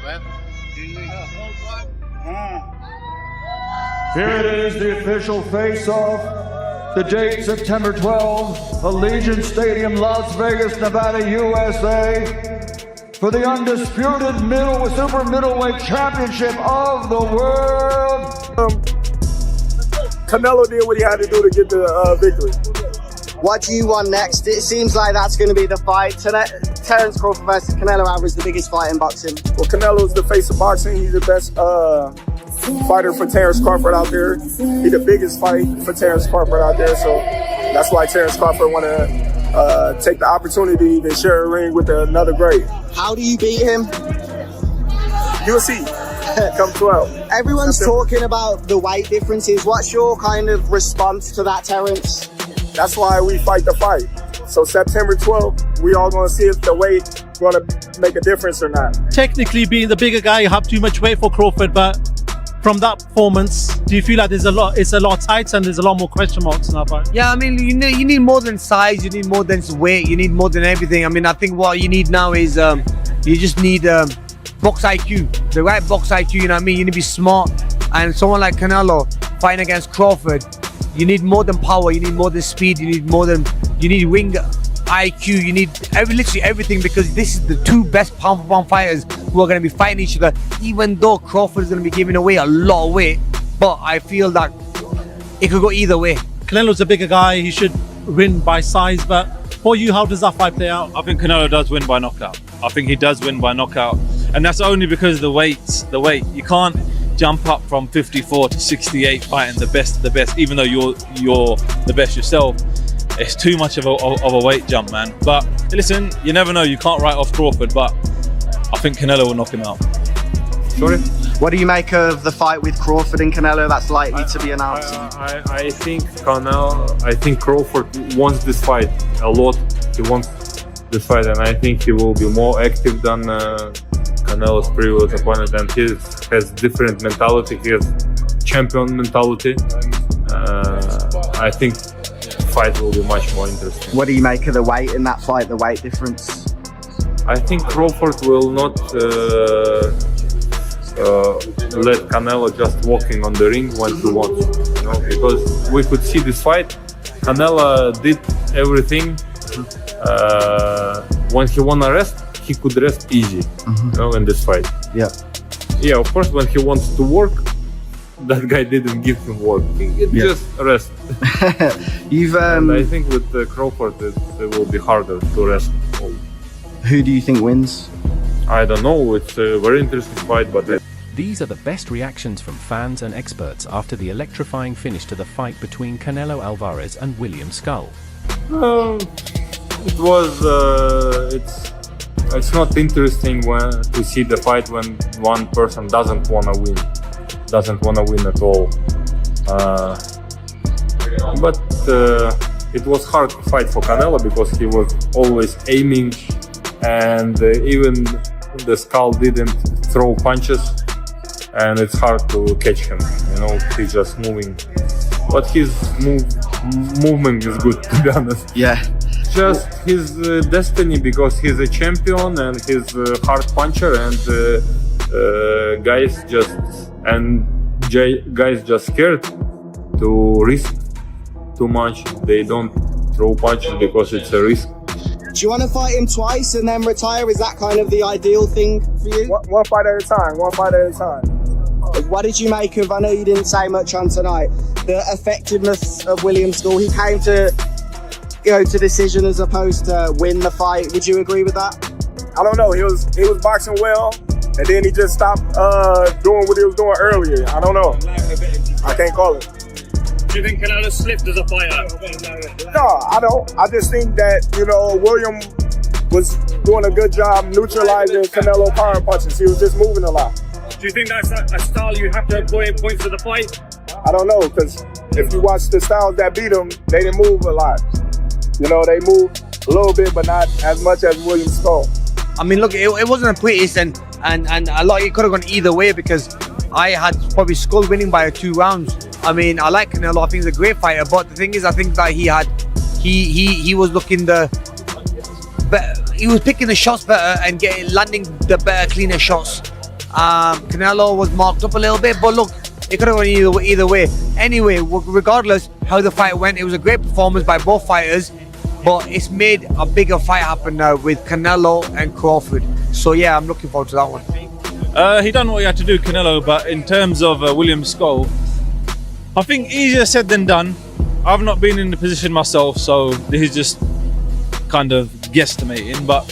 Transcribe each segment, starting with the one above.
man. Here it is, the official face-off. The date, September 12th, Allegiant Stadium, Las Vegas, Nevada, USA, for the undisputed super middleweight championship of the world. Canelo did what he had to do to get the victory. What do you want next? It seems like that's going to be the fight. Terence Crawford versus Canelo Álvarez, the biggest fight in boxing. Well, Canelo's the face of boxing. He's the best fighter for Terence Crawford out there. He's the biggest fight for Terence Crawford out there. So that's why Terence Crawford want to take the opportunity to share a ring with another great. How do you beat him? You'll see. Come 12. Everyone's talking about the weight differences. What's your kind of response to that, Terence? That's why we fight the fight. So September 12th, we all going to see if the weight going to make a difference or not. Technically, being the bigger guy, you have too much weight for Crawford, but from that performance, do you feel like it's a lot tighter and there's a lot more question marks in that fight? Yeah, I mean, you need more than size, you need more than weight, you need more than everything. I mean, I think what you need now is you just need box IQ, the right box IQ, you know what I mean? You need to be smart. And someone like Canelo fighting against Crawford, you need more than power, you need more than speed, you need ring IQ, you need literally everything, because this is the two best pound for pound fighters who are going to be fighting each other, even though Crawford is going to be giving away a lot of weight. But I feel that it could go either way. Canelo's a bigger guy, he should win by size, but for you, how does that fight play out? I think Canelo does win by knockout. I think he does win by knockout, and that's only because of the weight. You can't jump up from 54 to 68 fighting the best of the best, even though you're the best yourself. It's too much of a weight jump, man. But listen, you never know. You can't write off Crawford, but I think Canelo will knock him out. Sorry? What do you make of the fight with Crawford and Canelo that's likely to be announced? I think Crawford wants this fight a lot. He wants this fight, and I think he will be more active than Canelo's previous opponent, and he has different mentality. He has champion mentality. I think fight will be much more interesting. What do you make of the weight in that fight, the weight difference? I think Crawford will not let Canelo just walking on the ring when he wants, because we could see this fight. Canelo did everything. When he wanna rest, he could rest easy, in this fight. Yeah, of course, when he wants to work, that guy didn't give him work. Just rest. And I think with Crawford, it will be harder to rest. Who do you think wins? I don't know. It's a very interesting fight, but These are the best reactions from fans and experts after the electrifying finish to the fight between Canelo Álvarez and William Skull. it was. It's not interesting to see the fight when one person doesn't wanna win at all. But it was hard to fight for Canelo because he was always aiming, and even the Skull didn't throw punches, and it's hard to catch him. He's just moving, but his movement is good, to be honest. Yeah. Just his destiny, because he's a champion and he's a hard puncher, and guys just scared to risk too much. They don't throw punches because it's a risk. Do you want to fight him twice and then retire? Is that kind of the ideal thing for you? One fight at a time. What did you make of, I know you didn't say much on tonight, the effectiveness of William Skull? He came to decision as opposed to win the fight. Would you agree with that? I don't know. He was boxing well, and then he just stopped doing what he was doing earlier. I don't know. I can't call it. Do you think Canelo slipped as a fighter? No, I don't. I just think that, William was doing a good job neutralizing Canelo power punches. He was just moving a lot. Do you think that's a style you have to employ in points of the fight? I don't know, because if you watch the styles that beat him, they didn't move a lot. They moved a little bit, but not as much as William Skull. I mean, look, it wasn't a pretty, and a lot, it could have gone either way, because I had probably Skull winning by 2 rounds. I mean, I like Canelo. I think he's a great fighter, but the thing is, I think that he was looking he was picking the shots better and landing the better, cleaner shots. Canelo was marked up a little bit, but look, it could have gone either way. Anyway, regardless how the fight went, it was a great performance by both fighters, but it's made a bigger fight happen now with Canelo and Crawford. So yeah, I'm looking forward to that one. He done what he had to do, Canelo, but in terms of William Skull, I think easier said than done. I've not been in the position myself, so this is just kind of guesstimating, but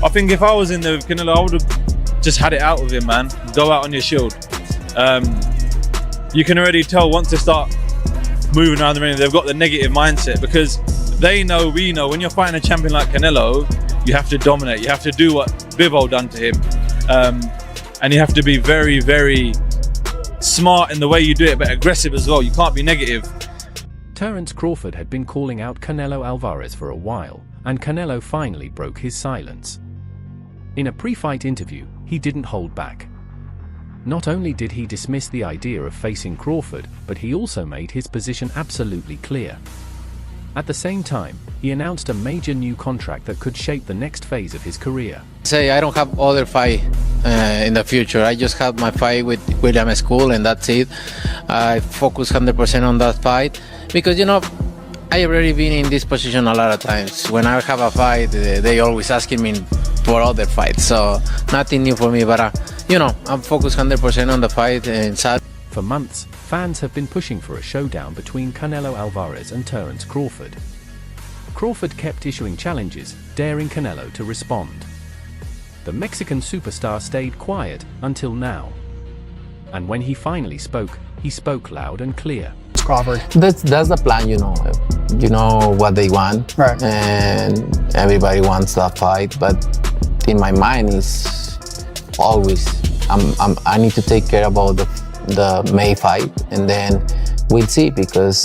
I think if I was in there with Canelo, I would have just had it out with him, man. Go out on your shield. You can already tell once they start moving around the ring, they've got the negative mindset, because they know, we know, when you're fighting a champion like Canelo, you have to dominate. You have to do what Bivol done to him. And you have to be very, very smart in the way you do it, but aggressive as well. You can't be negative. Terence Crawford had been calling out Canelo Álvarez for a while, and Canelo finally broke his silence. In a pre-fight interview, he didn't hold back. Not only did he dismiss the idea of facing Crawford, but he also made his position absolutely clear. At the same time, he announced a major new contract that could shape the next phase of his career. I don't have other fight in the future. I just have my fight with William Skull, and that's it. I focus 100% on that fight because, you know, I already been in this position a lot of times. When I have a fight, they always asking me for other fights, so nothing new for me. But you know, I'm focused 100% on the fight. And for months, fans have been pushing for a showdown between Canelo Álvarez and Terence Crawford. Crawford kept issuing challenges, daring Canelo to respond. The Mexican superstar stayed quiet until now. And when he finally spoke, he spoke loud and clear. Crawford. that's the plan, you know. You know what they want, right? And everybody wants that fight, but in my mind is always I need to take care about the May fight, and then we'll see, because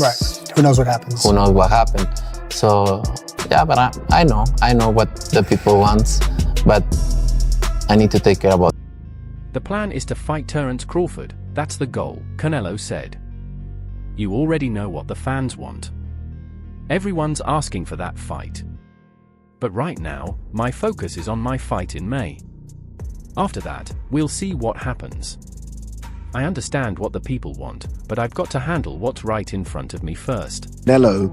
who knows what happens. Who knows what happened. So yeah, but I know what the people want, but I need to take care about. The plan is to fight Terence Crawford. That's the goal, Canelo said. You already know what the fans want. Everyone's asking for that fight. But right now, my focus is on my fight in May. After that, we'll see what happens. I understand what the people want, but I've got to handle what's right in front of me first. Canelo,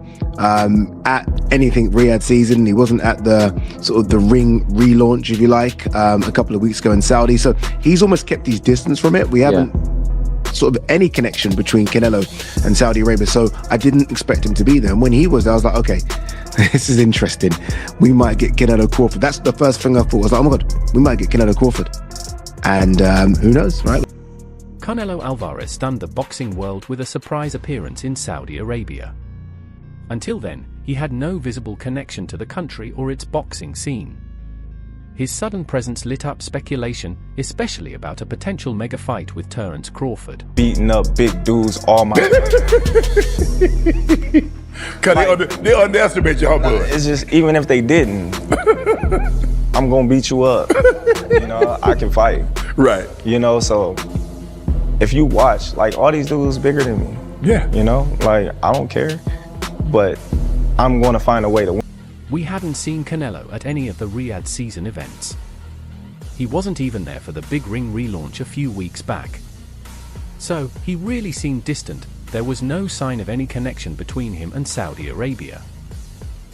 at anything Riyadh season, he wasn't at the sort of the ring relaunch, if you like, a couple of weeks ago in Saudi. So he's almost kept his distance from it. We haven't sort of any connection between Canelo and Saudi Arabia. So I didn't expect him to be there. And when he was there, I was like, okay, this is interesting. We might get Canelo Crawford. That's the first thing I thought. I was like, oh my God, we might get Canelo Crawford. And who knows, right? Canelo Álvarez stunned the boxing world with a surprise appearance in Saudi Arabia. Until then, he had no visible connection to the country or its boxing scene. His sudden presence lit up speculation, especially about a potential mega fight with Terence Crawford. Beating up big dudes all my Cause they underestimate y'all, bud. It's just, even if they didn't, I'm gonna beat you up. You know, I can fight. Right. You know, so if you watch, like, all these dudes bigger than me. Yeah. You know, like, I don't care, but I'm gonna find a way to win. We hadn't seen Canelo at any of the Riyadh season events. He wasn't even there for the big ring relaunch a few weeks back. So, he really seemed distant. There was no sign of any connection between him and Saudi Arabia.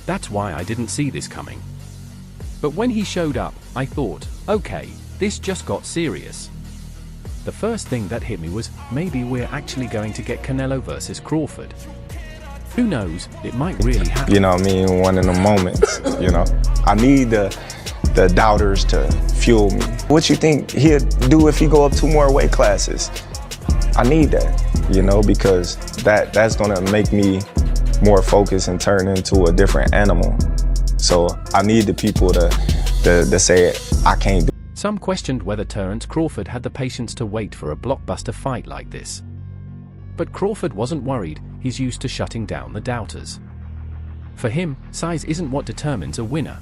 That's why I didn't see this coming. But when he showed up, I thought, okay, this just got serious. The first thing that hit me was, maybe we're actually going to get Canelo versus Crawford. Who knows, it might really happen. You know what I mean? One of the moments, you know. I need the doubters to fuel me. What you think he'd do if he go up 2 more weight classes? I need that, you know, because that's gonna make me more focused and turn into a different animal. So I need the people to say, I can't do it. Some questioned whether Terence Crawford had the patience to wait for a blockbuster fight like this. But Crawford wasn't worried. He's used to shutting down the doubters. For him, size isn't what determines a winner.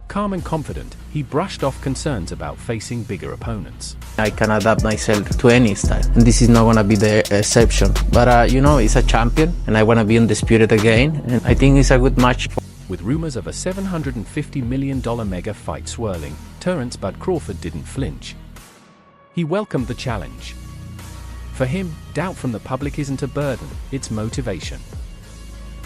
Calm and confident, he brushed off concerns about facing bigger opponents. I can adapt myself to any style, and this is not gonna be the exception. But you know, he's a champion, and I wanna be undisputed again, and I think it's a good match. With rumors of a $750 million mega fight swirling, Terence but Crawford didn't flinch. He welcomed the challenge. For him, doubt from the public isn't a burden, it's motivation.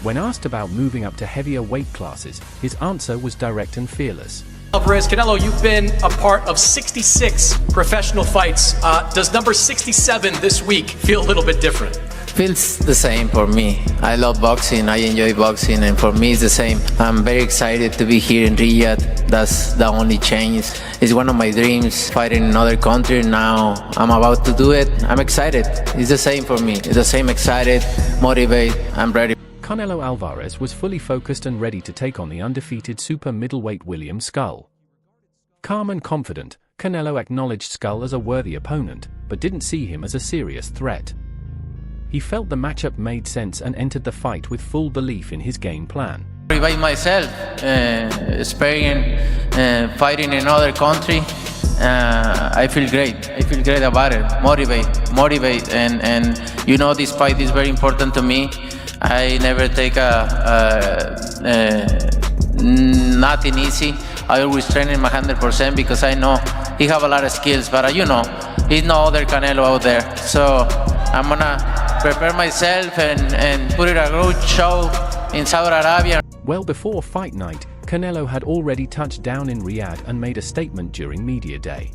When asked about moving up to heavier weight classes, his answer was direct and fearless. Álvarez, Canelo, you've been a part of 66 professional fights. Does number 67 this week feel a little bit different? Feels the same for me. I love boxing, I enjoy boxing, and for me it's the same. I'm very excited to be here in Riyadh. That's the only change. It's one of my dreams, fighting in another country. Now I'm about to do it. I'm excited. It's the same for me. It's the same, excited, motivated, I'm ready. Canelo Álvarez was fully focused and ready to take on the undefeated super middleweight William Skull. Calm and confident, Canelo acknowledged Skull as a worthy opponent, but didn't see him as a serious threat. He felt the matchup made sense and entered the fight with full belief in his game plan. By myself, fighting in another country, I feel great. I feel great about it. Motivate, and you know this fight is very important to me. I never take nothing easy. I always train in my 100% because I know he have a lot of skills, but you know, he's no other Canelo out there. So I'm gonna prepare myself and put it a good show in Saudi Arabia. Well before fight night, Canelo had already touched down in Riyadh and made a statement during media day.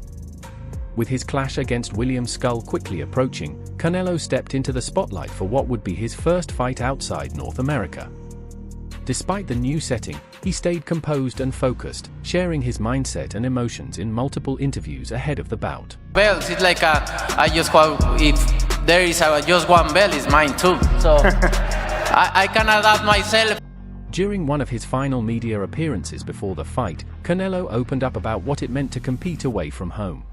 With his clash against William Skull quickly approaching, Canelo stepped into the spotlight for what would be his first fight outside North America. Despite the new setting, he stayed composed and focused, sharing his mindset and emotions in multiple interviews ahead of the bout. Bells, it's like if there is just one bell, it's mine too. So I can adapt myself. During one of his final media appearances before the fight, Canelo opened up about what it meant to compete away from home.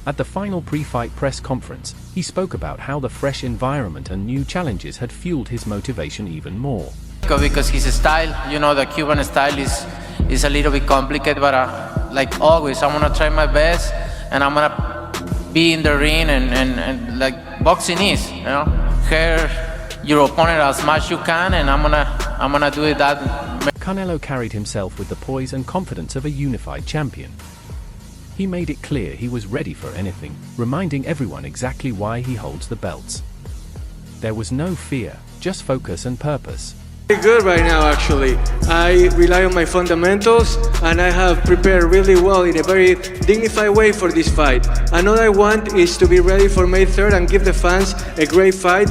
At the final pre-fight press conference, he spoke about how the fresh environment and new challenges had fueled his motivation even more. Because his style, you know, the Cuban style is a little bit complicated, but like always, I'm gonna try my best, and I'm gonna be in the ring and like boxing is, you know, hurt your opponent as much you can, and I'm gonna do it that. Canelo carried himself with the poise and confidence of a unified champion. He made it clear he was ready for anything, reminding everyone exactly why he holds the belts. There was no fear, just focus and purpose. Very good right now, actually. I rely on my fundamentals, and I have prepared really well in a very dignified way for this fight. And all I want is to be ready for May 3rd and give the fans a great fight.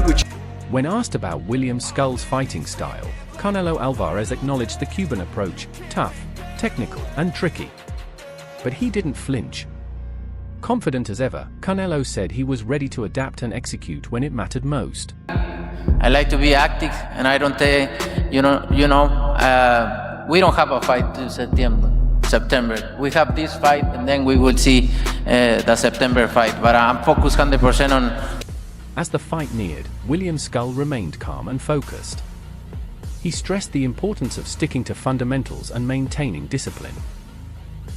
When asked about William Skull's fighting style, Canelo Álvarez acknowledged the Cuban approach, tough, technical, and tricky. But he didn't flinch. Confident as ever, Canelo said he was ready to adapt and execute when it mattered most. I like to be active, and I don't take, we don't have a fight till September. We have this fight, and then we will see the September fight. But I'm focused 100% on. As the fight neared, William Skull remained calm and focused. He stressed the importance of sticking to fundamentals and maintaining discipline.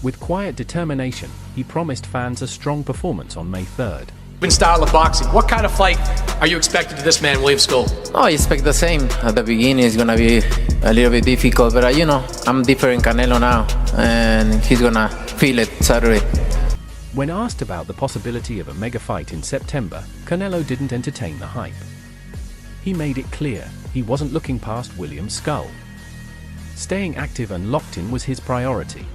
With quiet determination, he promised fans a strong performance on May 3rd. Style of boxing. What kind of fight are you expecting to this man, William Skull? I expect the same. At the beginning, it's gonna be a little bit difficult, but I'm different Canelo now, and he's gonna feel it Saturday. When asked about the possibility of a mega fight in September, Canelo didn't entertain the hype. He made it clear he wasn't looking past William Skull. Staying active and locked in was his priority.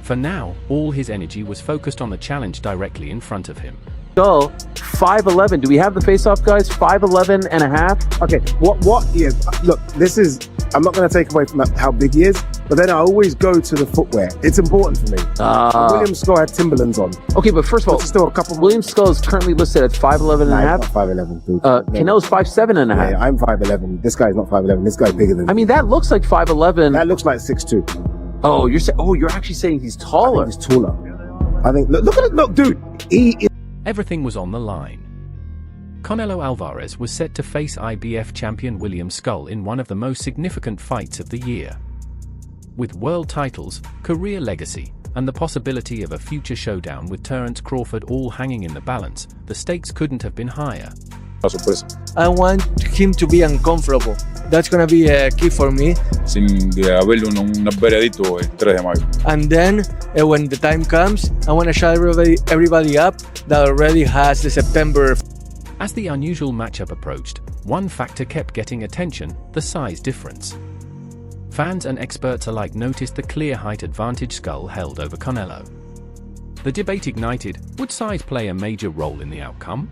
For now, all his energy was focused on the challenge directly in front of him. Skull, 5'11". Do we have the face-off, guys? 5'11 and a half. Okay, what? Yeah, look, this is. I'm not going to take away from how big he is, but then I always go to the footwear. It's important for me. William Skull had Timberlands on. Okay, but first of all, still a couple. William Skull is currently listed at 5'11 and a half. 5'11. Canelo's 5'7 and a half. Yeah, I'm 5'11. This guy's not 5'11. This guy's bigger than. I mean, that looks like 5'11. That looks like 6'2". Oh, you're actually saying he's taller. I think he's taller. I think. Look at it. Look, dude. Everything was on the line. Canelo Álvarez was set to face IBF champion William Skull in one of the most significant fights of the year. With world titles, career legacy, and the possibility of a future showdown with Terence Crawford all hanging in the balance, the stakes couldn't have been higher. I want him to be uncomfortable. That's gonna be a key for me. Sin haberle un veredicto el 3 de mayo. And then when the time comes, I want to shut everybody up that already has the September. As the unusual matchup approached, one factor kept getting attention: the size difference. Fans and experts alike noticed the clear height advantage Skull held over Canelo. The debate ignited: would size play a major role in the outcome?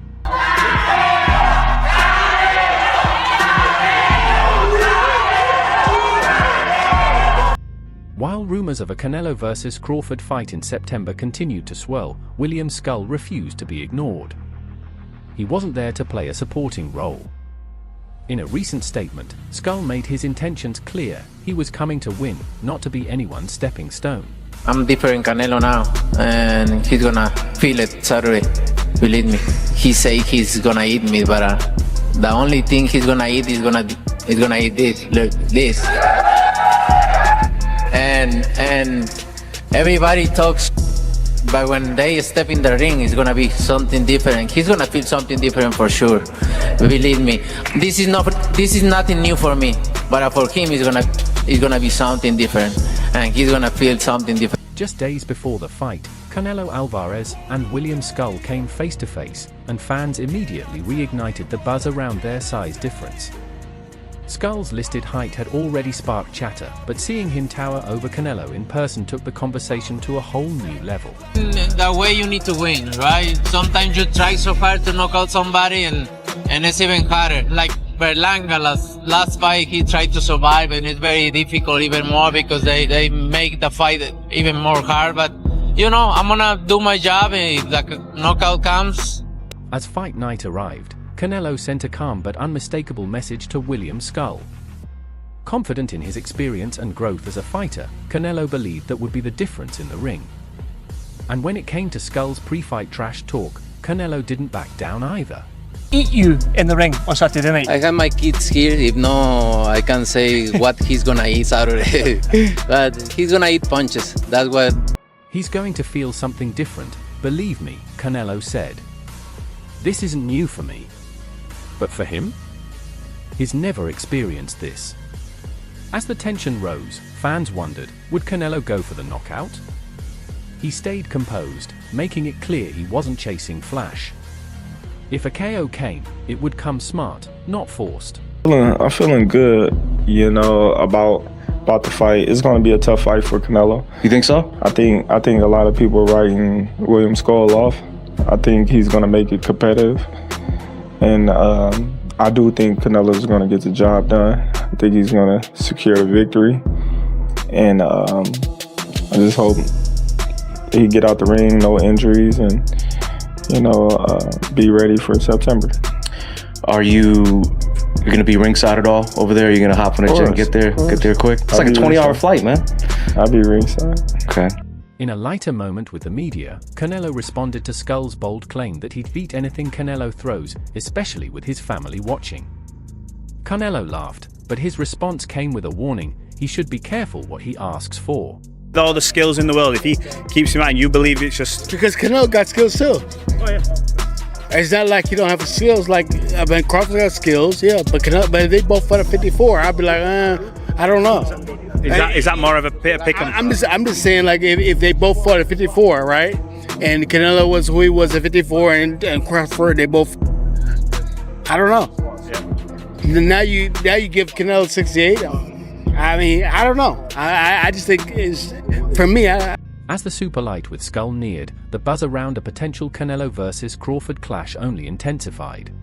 While rumors of a Canelo vs Crawford fight in September continued to swirl, William Skull refused to be ignored. He wasn't there to play a supporting role. In a recent statement, Skull made his intentions clear: he was coming to win, not to be anyone's stepping stone. I'm different Canelo now, and he's gonna feel it Saturday. Believe me. He say he's gonna eat me, but the only thing he's gonna eat is gonna eat this. Look, this. And everybody talks, but when they step in the ring, it's gonna be something different. He's gonna feel something different for sure. Believe me. This is nothing new for me, but for him, it's gonna be something different, and he's gonna feel something different. Just days before the fight, Canelo Álvarez and William Skull came face to face, and fans immediately reignited the buzz around their size difference. Skull's listed height had already sparked chatter, but seeing him tower over Canelo in person took the conversation to a whole new level. The way you need to win, right? Sometimes you try so hard to knock out somebody, and it's even harder. Like Berlanga last fight, he tried to survive, and it's very difficult even more because they make the fight even more hard. But you know, I'm gonna do my job, and if the knockout comes. As fight night arrived, Canelo sent a calm but unmistakable message to William Skull. Confident in his experience and growth as a fighter, Canelo believed that would be the difference in the ring. And when it came to Skull's pre-fight trash talk, Canelo didn't back down either. Eat you in the ring on Saturday night. I have my kids here. If no, I can say what he's gonna eat Saturday. But he's gonna eat punches. That's what. He's going to feel something different, believe me, Canelo said. This isn't new for me. But for him? He's never experienced this. As the tension rose, fans wondered, would Canelo go for the knockout? He stayed composed, making it clear he wasn't chasing flash. If a KO came, it would come smart, not forced. I'm feeling good, you know, about the fight. It's going to be a tough fight for Canelo. You think so? I think a lot of people are writing William Skull off. I think he's going to make it competitive. And I do think Canelo's going to get the job done. I think he's going to secure a victory. And I just hope he get out the ring, no injuries, and, you know, be ready for September. Are you going to be ringside at all over there? Are you going to hop on a jet and get there quick? It's like a 20-hour flight, man. I'll be ringside. Okay. In a lighter moment with the media, Canelo responded to Skull's bold claim that he'd beat anything Canelo throws, especially with his family watching. Canelo laughed, but his response came with a warning: he should be careful what he asks for. With all the skills in the world, if he keeps him out and you believe it's just... Because Canelo got skills too. Oh yeah. It's not like you don't have skills. Like, I mean, Crawford got skills, yeah, but if they both fought at 54, I'd be like, I don't know. Is that more of a pick 'em? I'm just saying, like, if they both fought at 54, right? And Canelo was who he was at 54, and Crawford, they both, I don't know. Yeah. Now you give Canelo 68. I mean, I don't know. I just think it's, for me. As the super light with Skull neared, the buzz around a potential Canelo vs Crawford clash only intensified.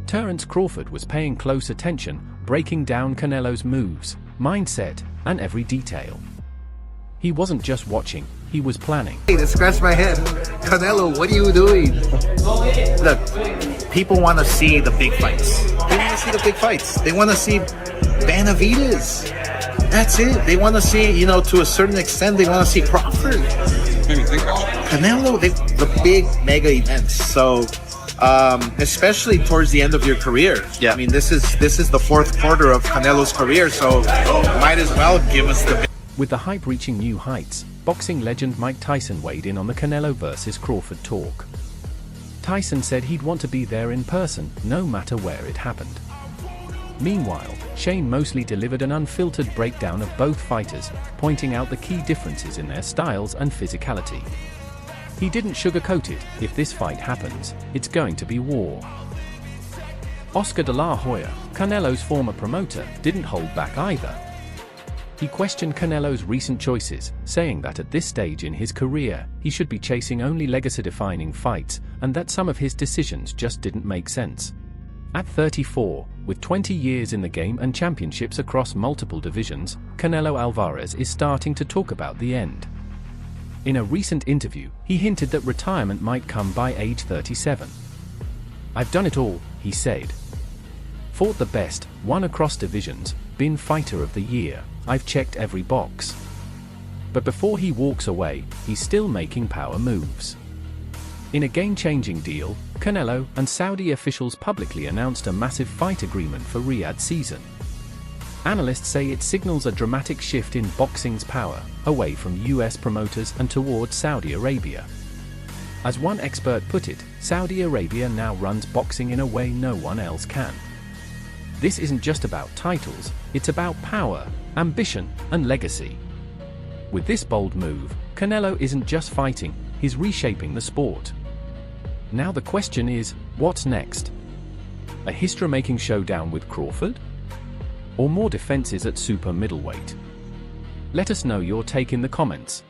Terence Crawford was paying close attention, breaking down Canelo's moves, mindset, and every detail. He wasn't just watching, he was planning. Hey, to scratch my head. Canelo, what are you doing? Look, people want to see the big fights. They want to see the big fights. They want to see Benavidez. That's it. They want to see, you know, to a certain extent, they want to see Crawford. Canelo, the big mega events. So, especially towards the end of your career. Yeah. I mean, this is the fourth quarter of Canelo's career, so might as well give us the... With the hype reaching new heights, boxing legend Mike Tyson weighed in on the Canelo vs Crawford talk. Tyson said he'd want to be there in person, no matter where it happened. Meanwhile, Shane Mosley delivered an unfiltered breakdown of both fighters, pointing out the key differences in their styles and physicality. He didn't sugarcoat it. If this fight happens, it's going to be war. Oscar de la Hoya, Canelo's former promoter, didn't hold back either. He questioned Canelo's recent choices, saying that at this stage in his career, he should be chasing only legacy-defining fights, and that some of his decisions just didn't make sense. At 34, with 20 years in the game and championships across multiple divisions, Canelo Álvarez is starting to talk about the end. In a recent interview, he hinted that retirement might come by age 37. "I've done it all," he said. "Fought the best, won across divisions, been fighter of the year, I've checked every box." But before he walks away, he's still making power moves. In a game-changing deal, Canelo and Saudi officials publicly announced a massive fight agreement for Riyadh season. Analysts say it signals a dramatic shift in boxing's power, away from US promoters and towards Saudi Arabia. As one expert put it, Saudi Arabia now runs boxing in a way no one else can. This isn't just about titles, it's about power, ambition, and legacy. With this bold move, Canelo isn't just fighting, he's reshaping the sport. Now the question is, what's next? A history-making showdown with Crawford? Or more defenses at super middleweight? Let us know your take in the comments.